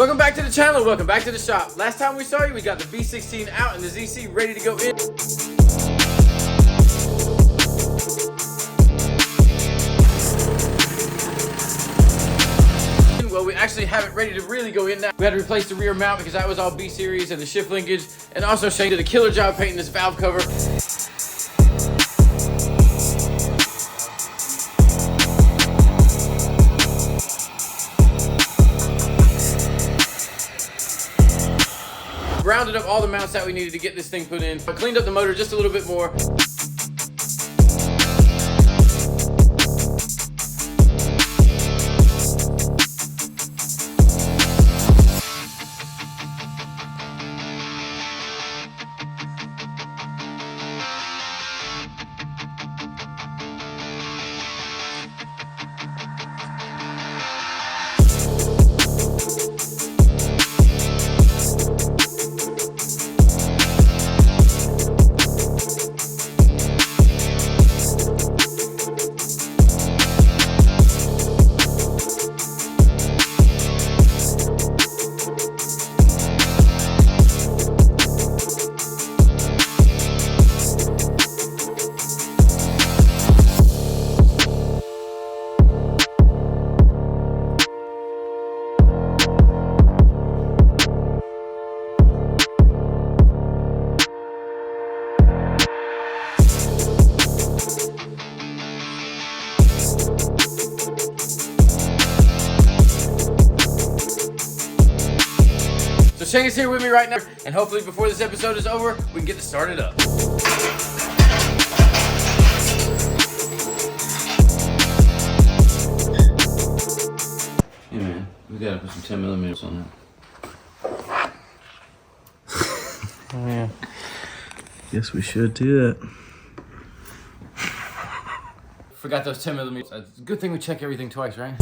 Welcome back to the channel, welcome back to the shop. Last time we saw you, we got the V16 out and the ZC ready to go in. Well, we actually have it ready to really go in now. We had to replace the rear mount because that was all B series and the shift linkage, and also Shane did a killer job painting this valve cover. Rounded up all the mounts that we needed to get this thing put in. I cleaned up the motor just a little bit more. So Shane is here with me right now, and hopefully before this episode is over, we can get this started up. Hey man, we gotta put some 10mm on that. Oh yeah. Guess we should do that. Forgot those 10mm. It's a good thing we check everything twice, right?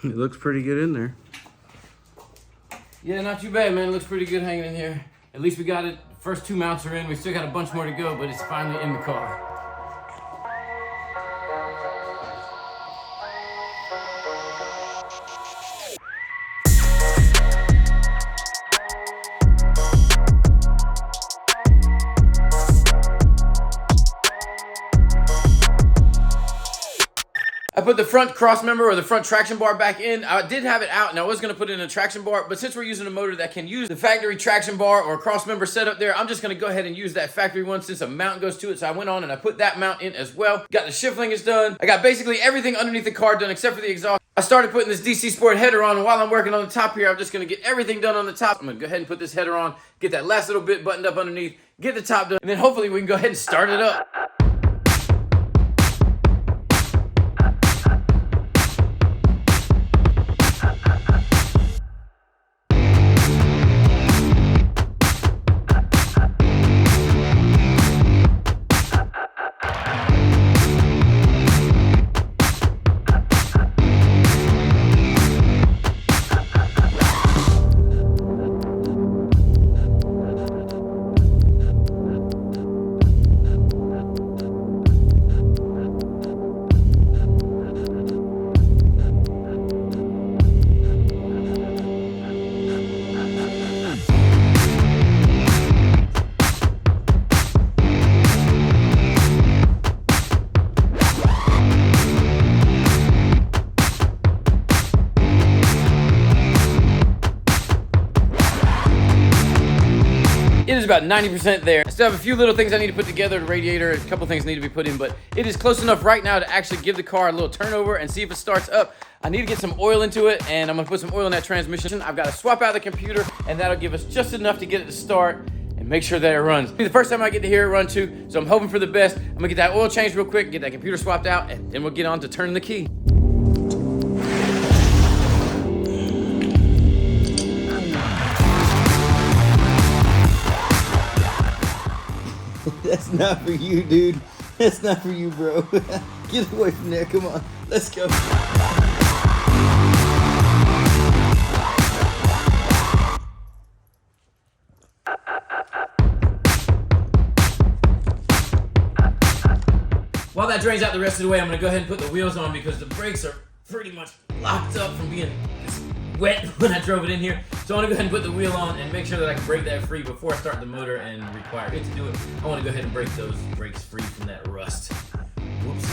It looks pretty good in there. Yeah, not too bad, man. It looks pretty good hanging in here. At least we got it. First 2 mounts are in. We still got a bunch more to go, but it's finally in the car. I put the front cross member or the front traction bar back in. I did have it out and I was gonna put in a traction bar, but since we're using a motor that can use the factory traction bar or cross member setup there, I'm just gonna go ahead and use that factory one since a mount goes to it. So I went on and I put that mount in as well. Got the shift linkage done. I got basically everything underneath the car done except for the exhaust. I started putting this DC Sport header on, and while I'm working on the top here, I'm just gonna get everything done on the top. I'm gonna go ahead and put this header on, get that last little bit buttoned up underneath, get the top done, and then hopefully we can go ahead and start it up. It is about 90% there. I still have a few little things I need to put together. The radiator, a couple things need to be put in, but it is close enough right now to actually give the car a little turnover and see if it starts up. I need to get some oil into it, and I'm gonna put some oil in that transmission. I've got to swap out the computer, and that'll give us just enough to get it to start and make sure that it runs. It'll be the first time I get to hear it run too, so I'm hoping for the best. I'm gonna get that oil changed real quick, get that computer swapped out, and then we'll get on to turning the key. That's not for you, dude. That's not for you, bro. Get away from there. Come on. Let's go. While that drains out the rest of the way, I'm gonna go ahead and put the wheels on because the brakes are pretty much locked up from being wet when I drove it in here. So I want to go ahead and put the wheel on and make sure that I can break that free before I start the motor and require it to do it. I want to go ahead and break those brakes free from that rust. Whoops.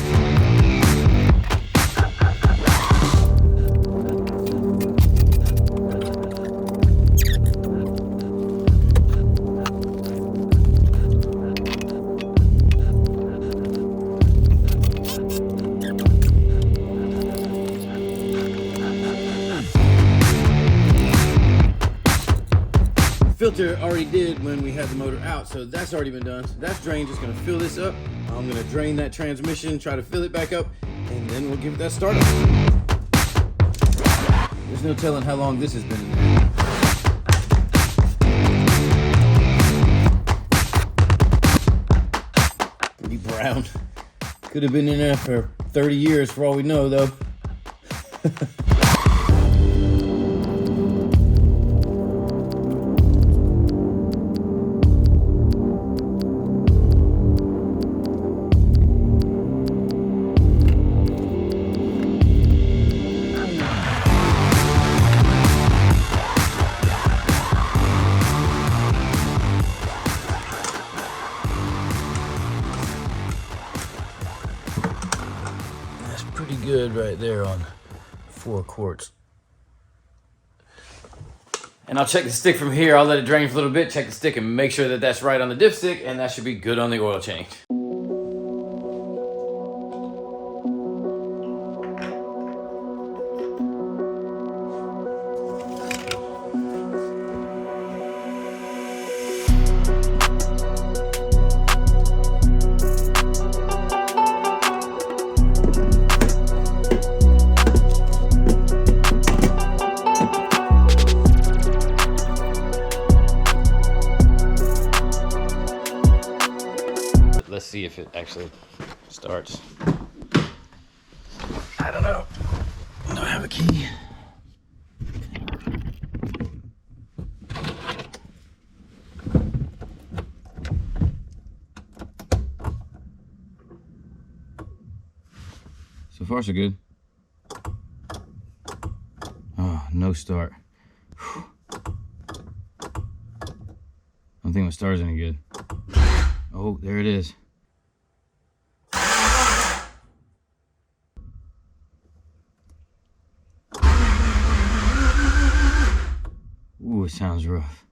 Filter already did when we had the motor out, so that's already been done. So that's drained, just gonna fill this up. I'm gonna drain that transmission, try to fill it back up, and then we'll give it that start up. There's no telling how long this has been in there. Pretty brown. Could have been in there for 30 years for all we know though. Pretty good right there on 4 quarts. And I'll check the stick from here. I'll let it drain for a little bit, check the stick and make sure that that's right on the dipstick, and that should be good on the oil change. Let's see if it actually starts. I don't know. I don't have a key. So far, so good. Oh, no start. Whew. I don't think my start's any good. Oh, there it is. Ooh, it sounds rough.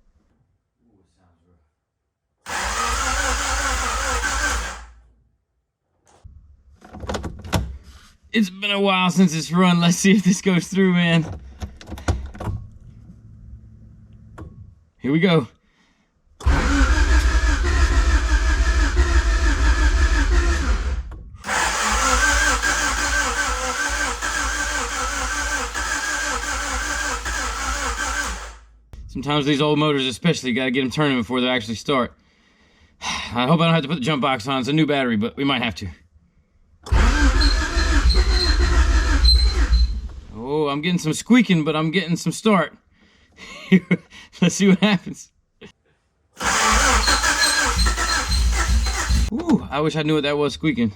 It's been a while since it's run. Let's see if this goes through, man. Here we go. Sometimes these old motors especially, you gotta get them turning before they actually start. I hope I don't have to put the jump box on. It's a new battery, but we might have to. Oh, I'm getting some squeaking, but I'm getting some start. Let's see what happens. Ooh, I wish I knew what that was squeaking.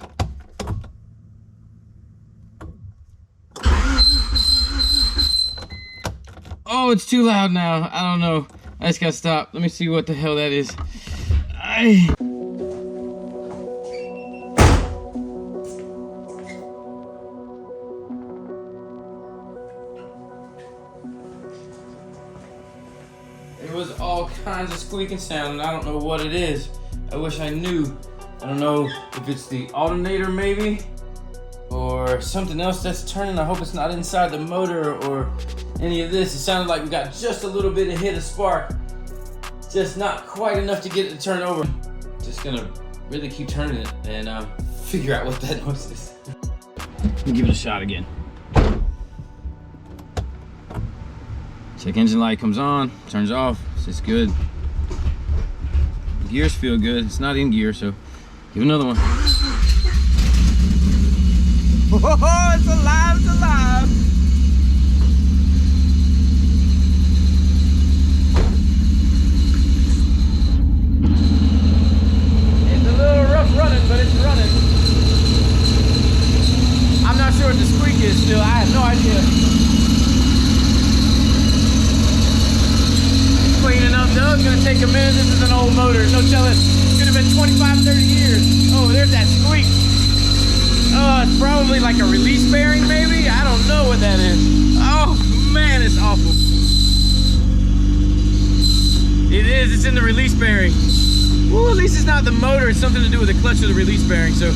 Oh, it's too loud now. I don't know. I just gotta stop. Let me see what the hell that is. It was all kinds of squeaking sound, and I don't know what it is. I wish I knew. I don't know if it's the alternator maybe, or something else that's turning. I hope it's not inside the motor or any of this. It sounded like we got just a little bit of hit of spark. Just not quite enough to get it to turn over. Just gonna really keep turning it and figure out what that noise is. Let me give it a shot again. Check engine light comes on, turns off, it's good. The gears feel good, it's not in gear, so give another one. Oh, it's alive, it's alive! It's a little rough running, but it's running. I'm not sure what the squeak is still, I have no idea. Cleaning up though, it's gonna take a minute. This is an old motor, no telling. It could have been 25, 30 years. Oh, there's that squeak. Oh, it's probably like a release bearing maybe? I don't know what that is. Oh man, it's awful. It is, it's in the release bearing. Ooh, at least it's not the motor, it's something to do with the clutch or the release bearing. So,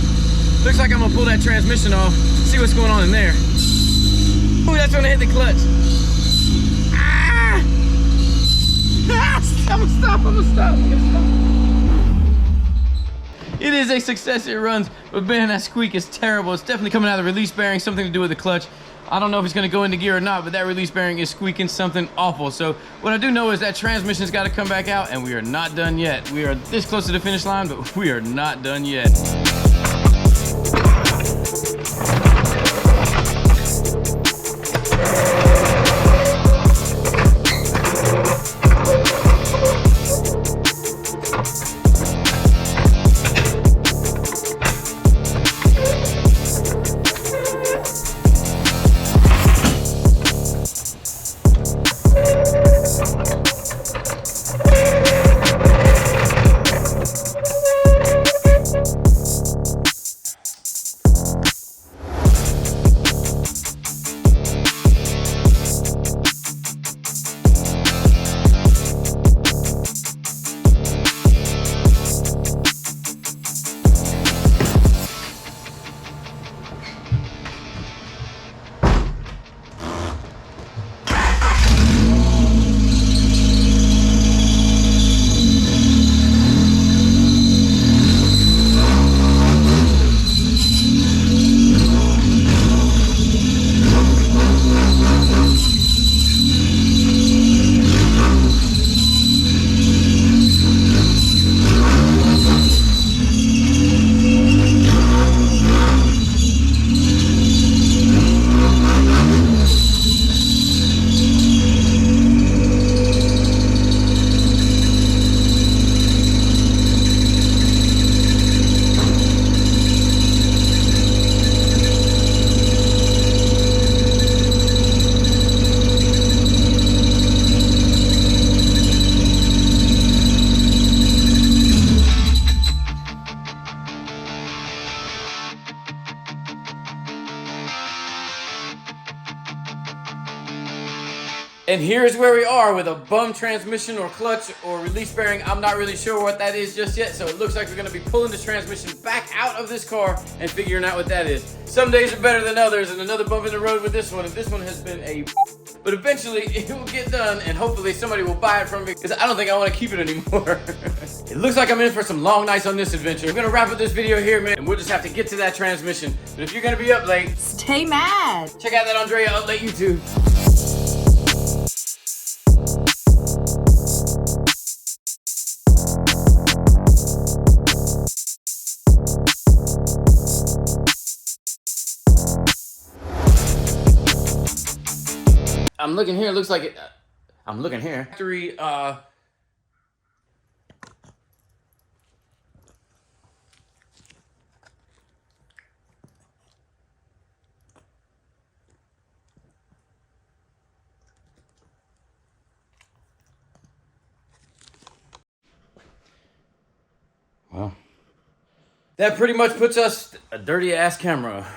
looks like I'm gonna pull that transmission off, see what's going on in there. Ooh, that's gonna hit the clutch. I'm gonna stop. It is a success, it runs, but man, that squeak is terrible. It's definitely coming out of the release bearing, something to do with the clutch. I don't know if it's gonna go into gear or not, but that release bearing is squeaking something awful. So what I do know is that transmission's gotta come back out, and we are not done yet. We are this close to the finish line, but we are not done yet. And here's where we are with a bum transmission or clutch or release bearing. I'm not really sure what that is just yet, so it looks like we're gonna be pulling the transmission back out of this car and figuring out what that is. Some days are better than others, and another bump in the road with this one, and this one has been a but eventually it will get done, and hopefully somebody will buy it from me, because I don't think I want to keep it anymore. It looks like I'm in for some long nights on this adventure. I'm gonna wrap up this video here, man, and we'll just have to get to that transmission. But if you're gonna be up late, stay mad. Check out that Andrea Up Late YouTube. I'm looking here, it looks like it, I'm looking here. Factory, well, that pretty much puts us a dirty ass camera.